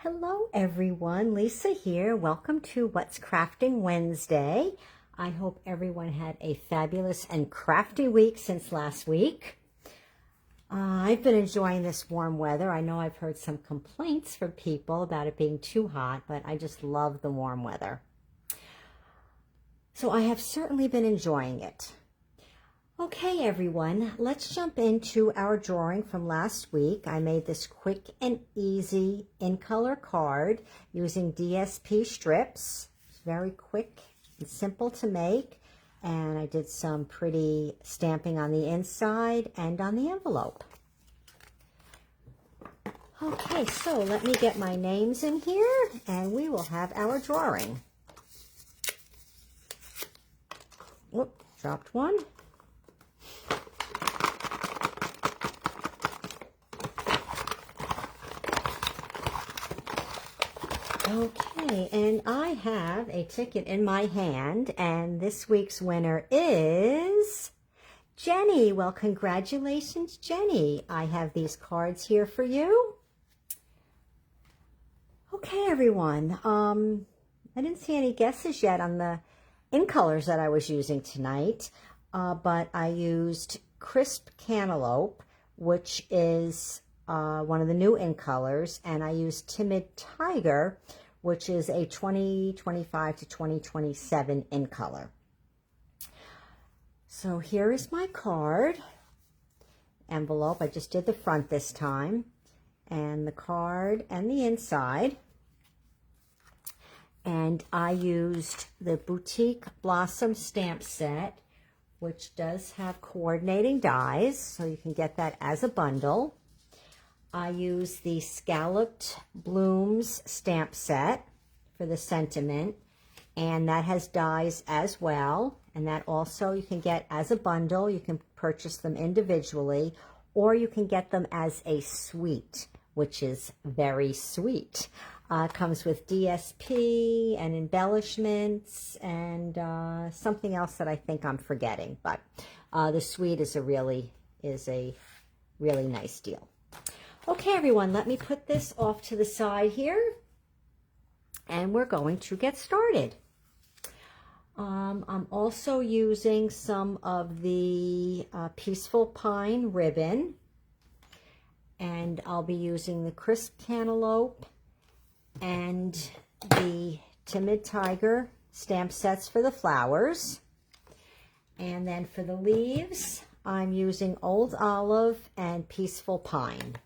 Hello everyone, Lisa here. Welcome to What's Crafting Wednesday. I hope everyone had a fabulous and crafty week since last week. I've been enjoying this warm weather. I know I've heard some complaints from people about it being too hot, but I just love the warm weather. So I have certainly been enjoying it. Okay, everyone, let's jump into our drawing from last week. I made this quick and easy in-color card using DSP strips. It's very quick and simple to make, and I did some pretty stamping on the inside and on the envelope. Okay, so let me get my names in here, and we will have our drawing. Whoop, dropped one. Okay, and I have a ticket in my hand, and this week's winner is Jenny. Well, congratulations, Jenny. I have these cards here for you. Okay, everyone. I didn't see any guesses yet on the in colors that I was using tonight, but I used Crisp Cantaloupe, which is one of the new in colors, and I used Timid Tiger, which is a 2025 to 2027 in color. So here is my card envelope. I just did the front this time, and the card and the inside. And I used the Boutique Blossom stamp set, which does have coordinating dies, so you can get that as a bundle. I use the Scalloped Blooms stamp set for the sentiment, and that has dies as well. And that also you can get as a bundle. You can purchase them individually, or you can get them as a suite, which is very sweet. Comes with DSP and embellishments and something else that I think I'm forgetting. But the suite is a really nice deal. Okay, everyone, let me put this off to the side here, and we're going to get started. I'm also using some of the Peaceful Pine ribbon, and I'll be using the Crisp Cantaloupe and the Timid Tiger stamp sets for the flowers. And then for the leaves, I'm using Old Olive and Peaceful Pine.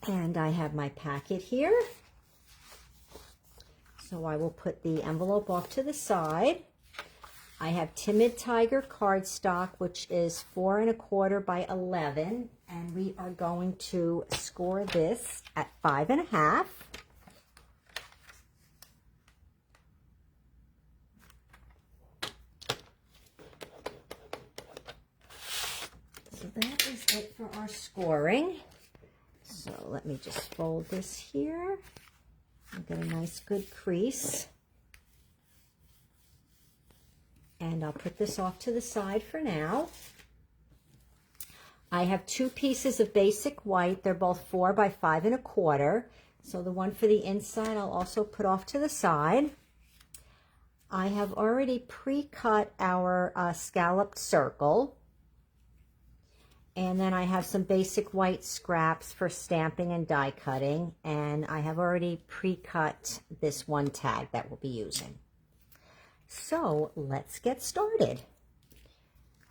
And I have my packet here. So I will put the envelope off to the side. I have Timid Tiger cardstock, which is 4 1/4 by 11. And we are going to score this at 5 1/2. So that is it for our scoring. So let me just fold this here and get a nice good crease. And I'll put this off to the side for now. I have 2 pieces of basic white. They're both 4 by 5 1/4. So the one for the inside I'll also put off to the side. I have already pre-cut our scalloped circle. And then I have some basic white scraps for stamping and die cutting. And I have already pre-cut this one tag that we'll be using. So let's get started.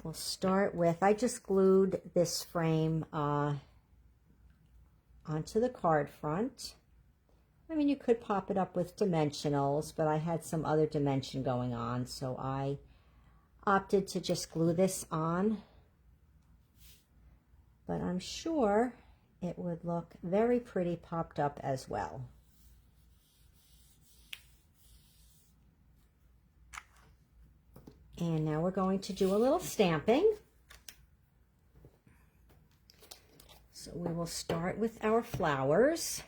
We'll start with, I just glued this frame onto the card front. I mean, you could pop it up with dimensionals, but I had some other dimension going on, so I opted to just glue this on. But I'm sure it would look very pretty popped up as well. And now we're going to do a little stamping. So we will start with our flowers.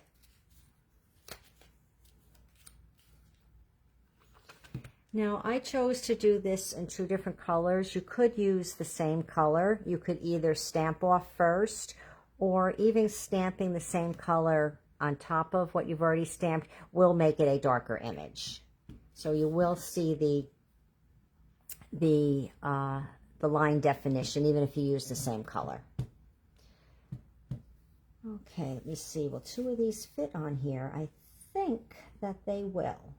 Now I chose to do this in 2 different colors. You could use the same color. You could either stamp off first or even stamping the same color on top of what you've already stamped will make it a darker image. So you will see the line definition even if you use the same color. Okay, let me see. Will 2 of these fit on here? I think that they will.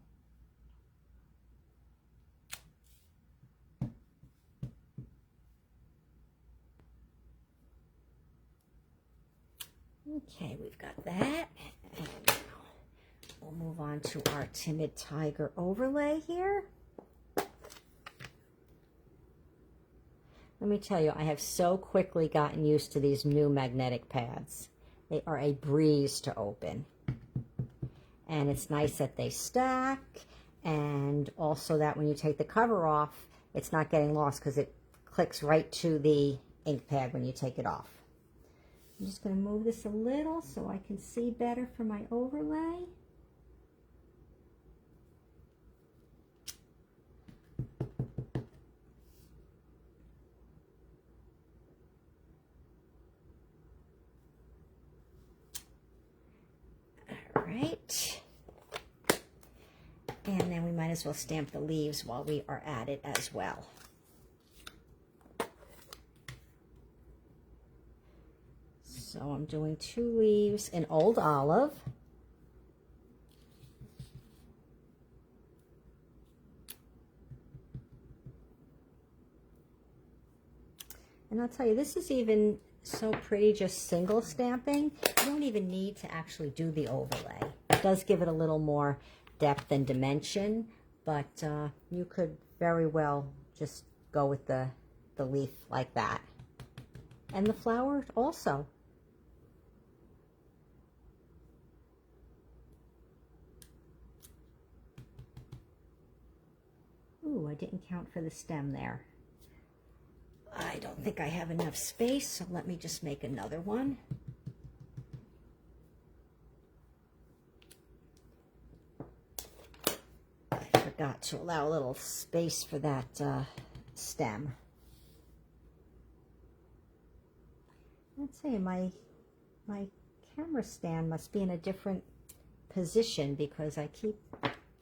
Okay, we've got that. And we'll move on to our Timid Tiger overlay here. Let me tell you, I have so quickly gotten used to these new magnetic pads. They are a breeze to open. And it's nice that they stack, and also that when you take the cover off, it's not getting lost because it clicks right to the ink pad when you take it off. I'm just going to move this a little so I can see better for my overlay. All right. And then we might as well stamp the leaves while we are at it as well. So I'm doing 2 leaves in Old Olive. And I'll tell you, this is even so pretty just single stamping. You don't even need to actually do the overlay. It does give it a little more depth and dimension, but you could very well just go with the leaf like that. And the flower also. Ooh, I didn't count for the stem there. I don't think I have enough space, so let me just make another one. I forgot to allow a little space for that stem. Let's see, my camera stand must be in a different position because I keep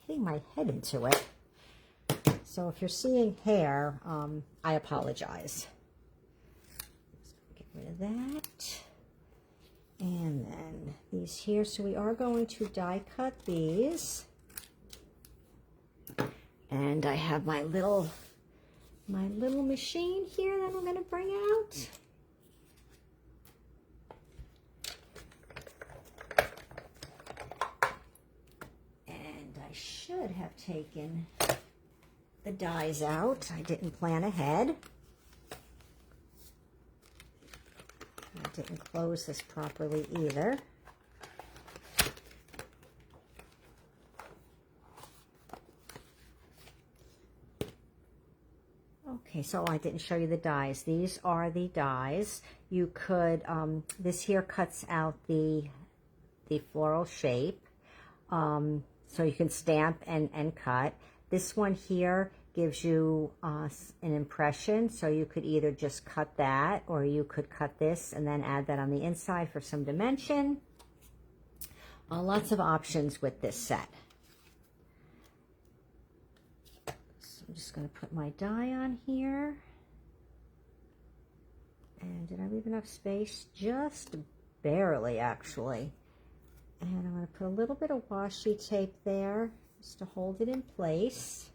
hitting my head into it. So if you're seeing hair, I apologize. Get rid of that. And then these here. So we are going to die cut these. And I have my little machine here that I'm going to bring out. And I should have taken the dies out. I didn't plan ahead. I didn't close this properly either. Okay, so I didn't show you the dies. These are the dies. You could, this here cuts out the floral shape. So you can stamp and cut. This one here gives you an impression, so you could either just cut that, or you could cut this and then add that on the inside for some dimension. Lots of options with this set. So I'm just going to put my die on here. And did I leave enough space? Just barely, actually. And I'm going to put a little bit of washi tape there, just to hold it in place.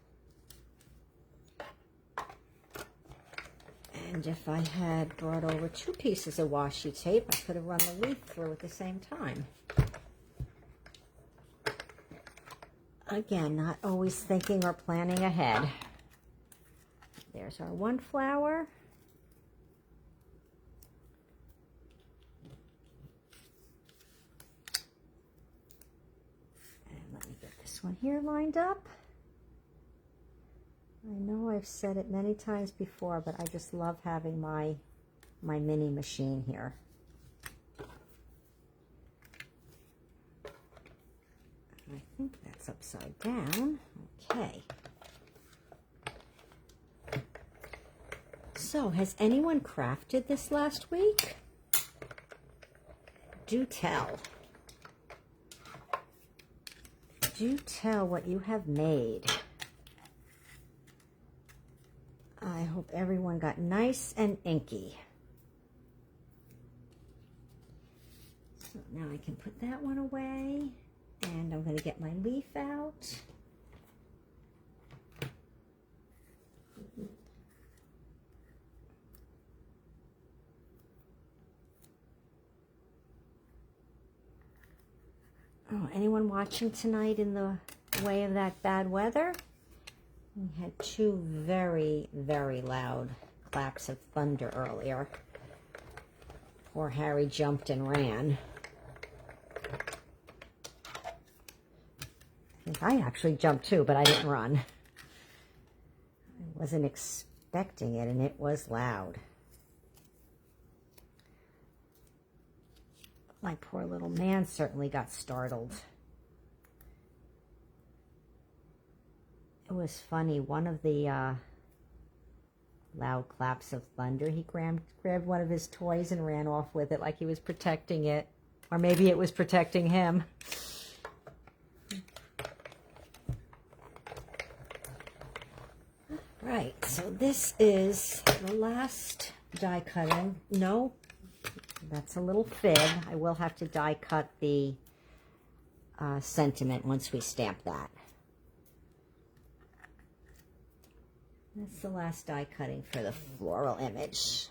And if I had brought over 2 pieces of washi tape, I could have run the leaf through at the same time. Again, not always thinking or planning ahead. There's our one flower. And let me get this one here lined up. I know I've said it many times before, but I just love having my mini machine here. I think that's upside down. Okay. So, has anyone crafted this last week? do tell. Do tell what you have made. I hope everyone got nice and inky. So now I can put that one away, and I'm going to get my leaf out. Oh, anyone watching tonight in the way of that bad weather? We had two very, very loud claps of thunder earlier. Poor Harry jumped and ran. I think I actually jumped too, but I didn't run. I wasn't expecting it, and it was loud. My poor little man certainly got startled. It was funny. One of the loud claps of thunder, he grabbed one of his toys and ran off with it like he was protecting it. Or maybe it was protecting him. Right, so this is the last die cutting. No, that's a little fib. I will have to die cut the sentiment once we stamp that. That's the last die cutting for the floral images.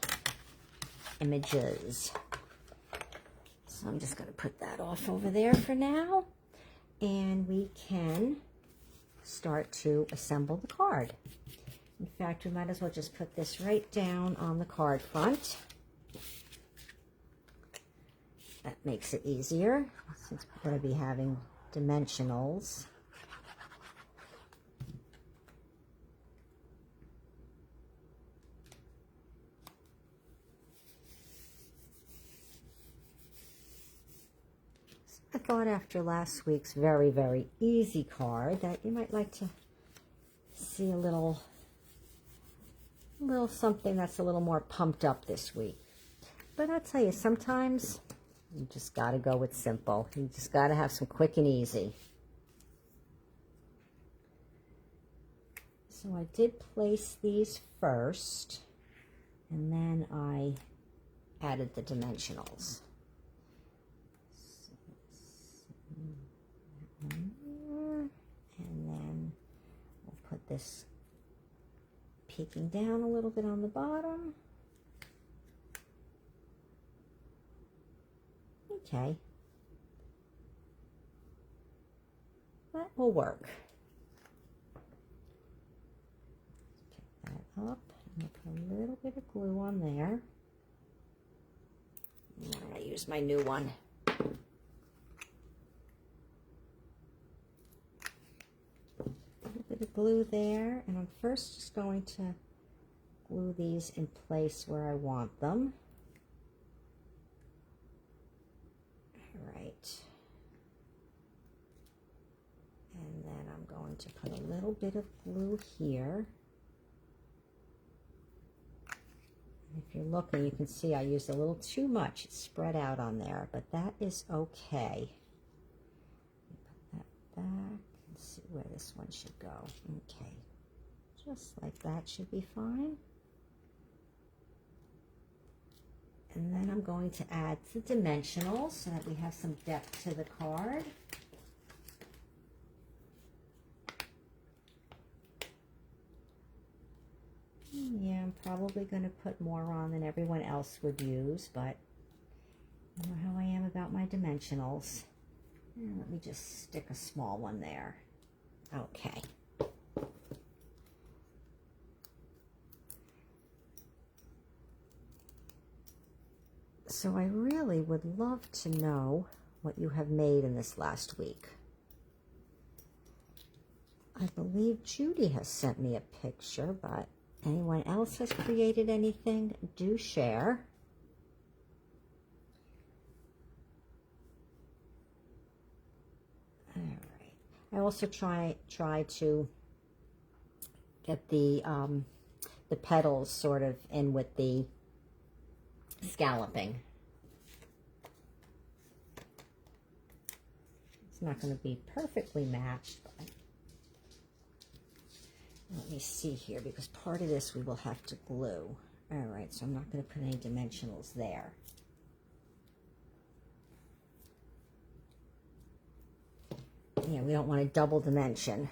So I'm just going to put that off over there for now. And we can start to assemble the card. In fact, we might as well just put this right down on the card front. That makes it easier since we're going to be having dimensionals. I thought after last week's very, very easy card that you might like to see a little something that's a little more pumped up this week. But I'll tell you, sometimes you just got to go with simple. You just got to have some quick and easy. So I did place these first, and then I added the dimensionals. And then we'll put this peeking down a little bit on the bottom. Okay. That will work. Pick that up and put a little bit of glue on there. I'm going to use my new one. Bit of glue there, and I'm first just going to glue these in place where I want them. All right. And then I'm going to put a little bit of glue here. And if you're looking, you can see I used a little too much. It's spread out on there, but that is okay. Put that back. See where this one should go. Okay, just like that should be fine. And then I'm going to add the dimensionals so that we have some depth to the card. Yeah, I'm probably going to put more on than everyone else would use, but you know how I am about my dimensionals. And let me just stick a small one there. Okay. So I really would love to know what you have made in this last week. I believe Judy has sent me a picture, but anyone else has created anything, do share. All right. I also try to get the petals sort of in with the scalloping. It's not going to be perfectly matched, but let me see here, because part of this we will have to glue. All right, so I'm not going to put any dimensionals there. Yeah, we don't want a double dimension.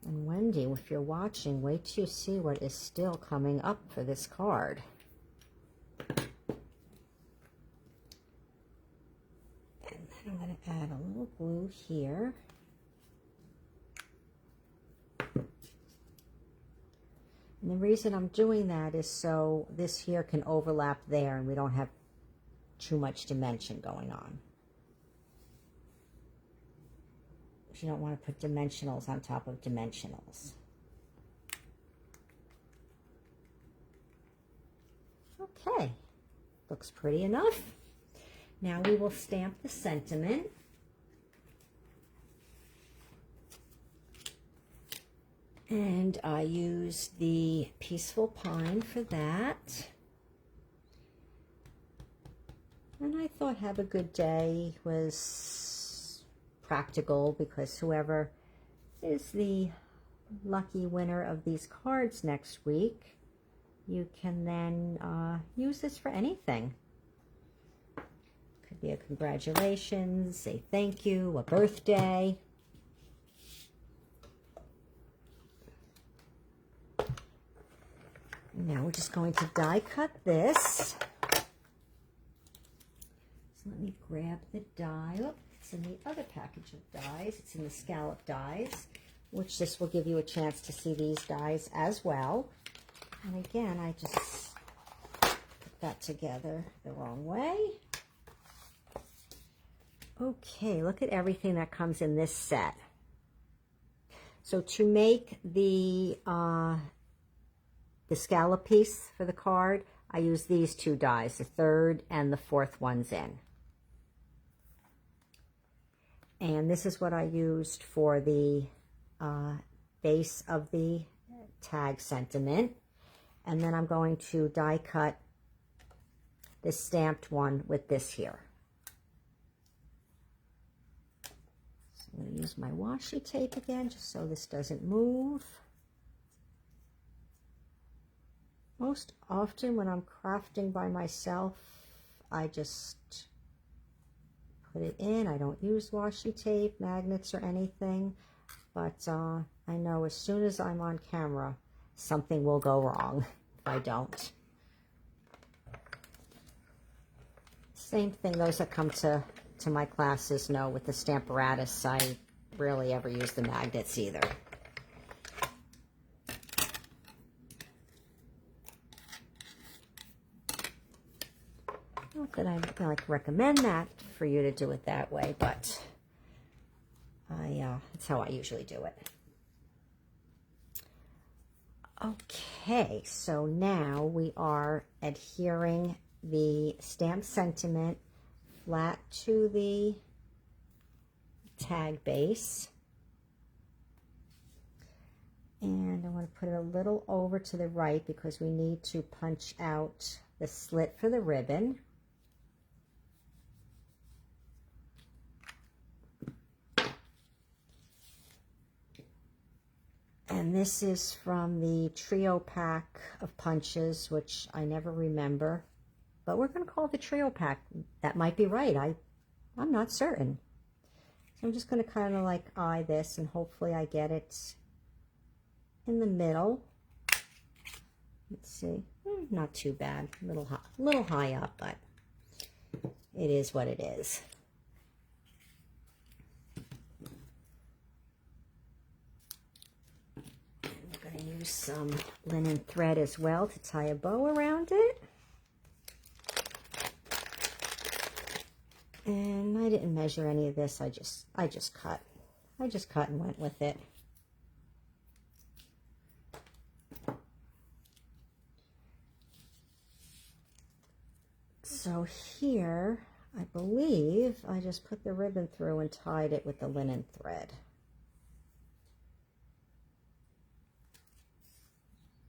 And Wendy, if you're watching, wait till you see what is still coming up for this card. And then I'm going to add a little glue here. And the reason I'm doing that is so this here can overlap there and we don't have too much dimension going on. You don't want to put dimensionals on top of dimensionals. Okay, looks pretty enough. Now we will stamp the sentiment. And I use the Peaceful Pine for that. And I thought Have a Good Day was practical because whoever is the lucky winner of these cards next week, you can then use this for anything. Could be a congratulations, a thank you, a birthday. Now we're just going to die cut this. So let me grab the die. Oh, it's in the other package of dies. It's in the scallop dies, which this will give you a chance to see these dies as well. And again, I just put that together the wrong way. Okay, look at everything that comes in this set. So to make the scallop piece for the card, I use these two dies, the third and the fourth ones in. And this is what I used for the base of the tag sentiment. And then I'm going to die cut this stamped one with this here. So I'm going to use my washi tape again, just so this doesn't move. Most often when I'm crafting by myself, I just put it in. I don't use washi tape, magnets, or anything. But I know as soon as I'm on camera, something will go wrong if I don't. Same thing, those that come to my classes know with the Stamparatus, I rarely ever use the magnets either. Not that I like recommend that for you to do it that way, but that's how I usually do it. Okay, so now we are adhering the stamp sentiment flat to the tag base. And I want to put it a little over to the right because we need to punch out the slit for the ribbon. And this is from the trio pack of punches, which I never remember. But we're going to call it the trio pack. That might be right. I'm not certain. So I'm just going to kind of like eye this, and hopefully I get it in the middle. Let's see. Not too bad. A little high up, but it is what it is. I'm going to use some linen thread as well to tie a bow around it. And I didn't measure any of this. I just cut. I just cut and went with it. So here, I believe I just put the ribbon through and tied it with the linen thread.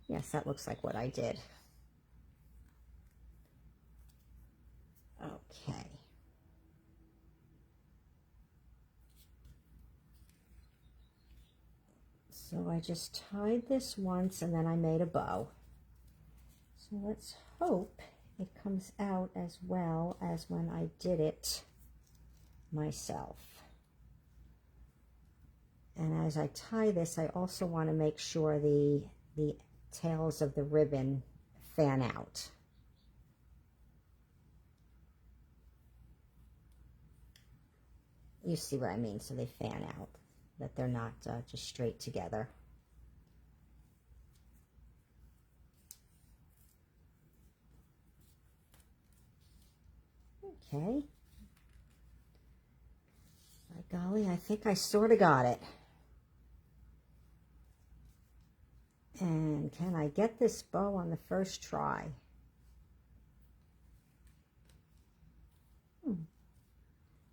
Yes, that looks like what I did. Okay. So I just tied this once and then I made a bow. So let's hope it comes out as well as when I did it myself. And as I tie this, I also want to make sure the tails of the ribbon fan out. You see what I mean? So they fan out, that they're not just straight together. Okay. By golly, I think I sort of got it. And can I get this bow on the first try?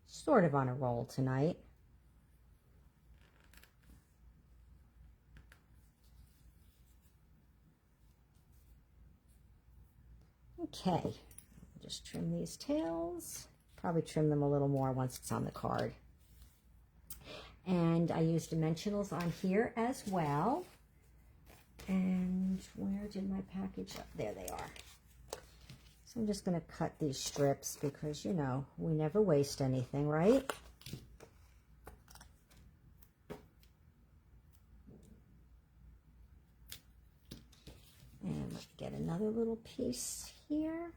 Sort of on a roll tonight. Okay, just trim these tails. Probably trim them a little more once it's on the card. And I use dimensionals on here as well. And where did my package go? There they are. So I'm just going to cut these strips because, you know, we never waste anything, right? And let's get another little piece here.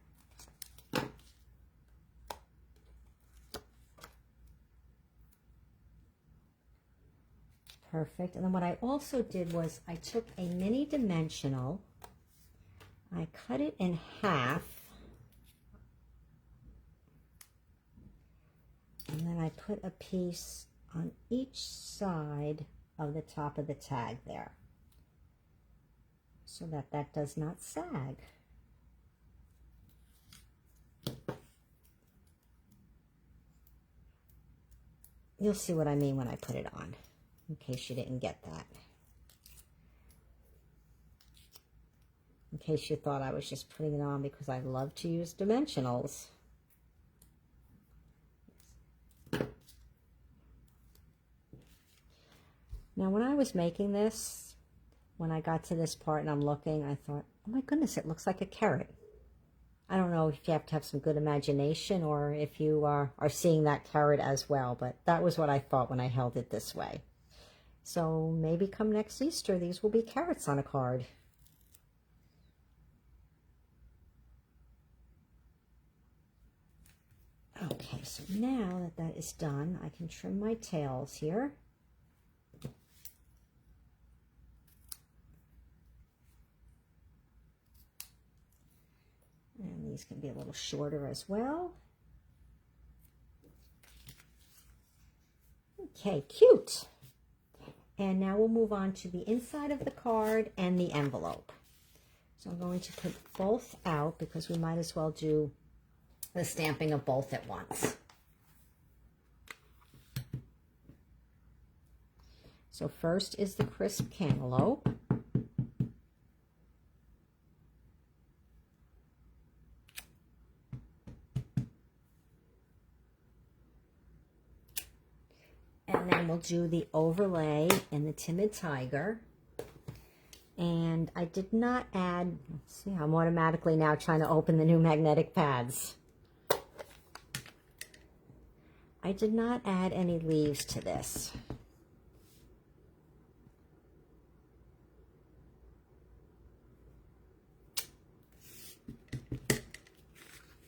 Perfect. And then what I also did was I took a mini dimensional, I cut it in half, and then I put a piece on each side of the top of the tag there, so that that does not sag. You'll see what I mean when I put it on, in case you didn't get that. In case you thought I was just putting it on because I love to use dimensionals. Now, when I was making this, when I got to this part and I'm looking, I thought, oh my goodness, it looks like a carrot. I don't know if you have to have some good imagination or if you are seeing that carrot as well, but that was what I thought when I held it this way. So maybe come next Easter, these will be carrots on a card. Okay, so now that that is done, I can trim my tails here. And these can be a little shorter as well. Okay, cute. And now we'll move on to the inside of the card and the envelope. So I'm going to put both out because we might as well do the stamping of both at once. So first is the crisp cantaloupe. And then we'll do the overlay in the Timid Tiger. And I did not add, let's see, I'm automatically now trying to open the new magnetic pads. I did not add any leaves to this.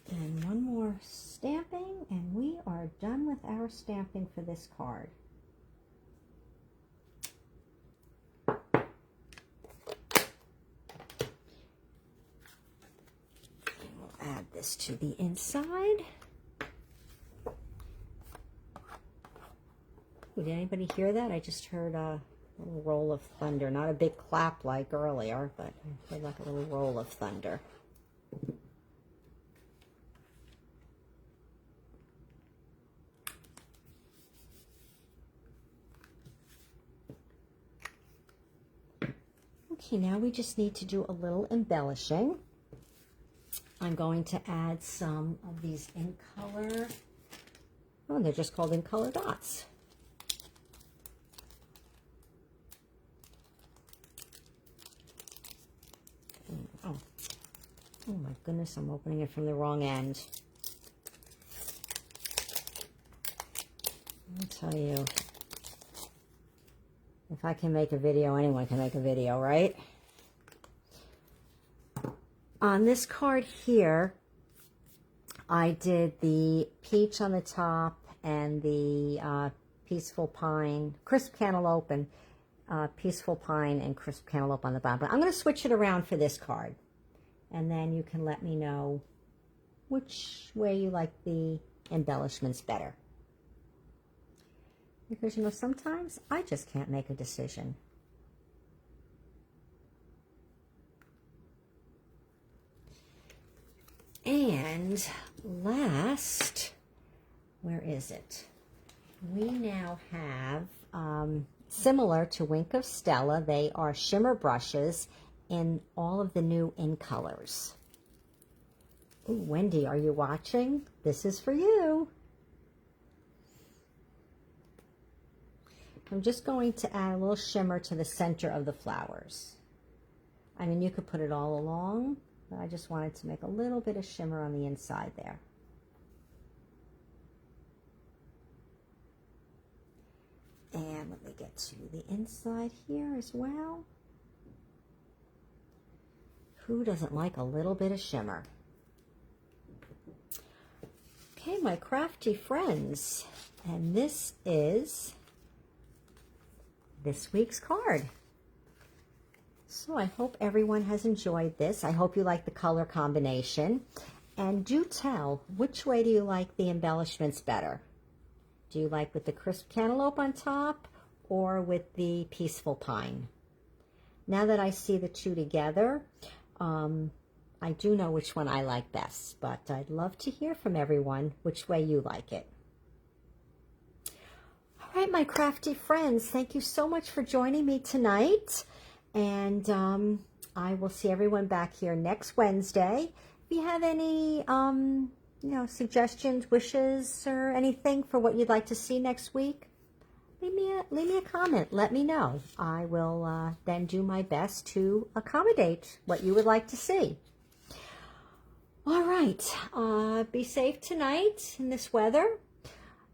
And one more stamping, and we are done with our stamping for this card. And we'll add this to the inside. Did anybody hear that? I just heard a little roll of thunder. Not a big clap like earlier, but I heard like a little roll of thunder. Okay, now we just need to do a little embellishing. I'm going to add some of these in color. Oh, they're just called in color dots. Oh, oh my goodness, I'm opening it from the wrong end. I'll tell you, if I can make a video, anyone can make a video, right? On this card here, I did the peach on the top and the peaceful pine, crisp cantaloupe, and peaceful pine and crisp cantaloupe on the bottom. But I'm going to switch it around for this card. And then you can let me know which way you like the embellishments better. Because, you know, sometimes I just can't make a decision. And last, where is it? We now have, similar to Wink of Stella, they are shimmer brushes in all of the new in colors. Ooh, Wendy, are you watching? This is for you. I'm just going to add a little shimmer to the center of the flowers. I mean, you could put it all along, but I just wanted to make a little bit of shimmer on the inside there. And let me get to the inside here as well. Who doesn't like a little bit of shimmer? Okay, my crafty friends, and this is this week's card. So I hope everyone has enjoyed this. I hope you like the color combination. And do tell, which way do you like the embellishments better? Do you like with the crisp cantaloupe on top or with the peaceful pine? Now that I see the two together, I do know which one I like best, but I'd love to hear from everyone which way you like it. All right, my crafty friends, thank you so much for joining me tonight. And I will see everyone back here next Wednesday. If you have any suggestions, wishes, or anything for what you'd like to see next week, leave me a comment. Let me know. I will then do my best to accommodate what you would like to see. All right. Be safe tonight in this weather.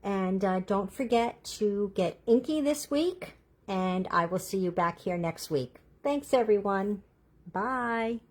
And don't forget to get inky this week. And I will see you back here next week. Thanks, everyone. Bye.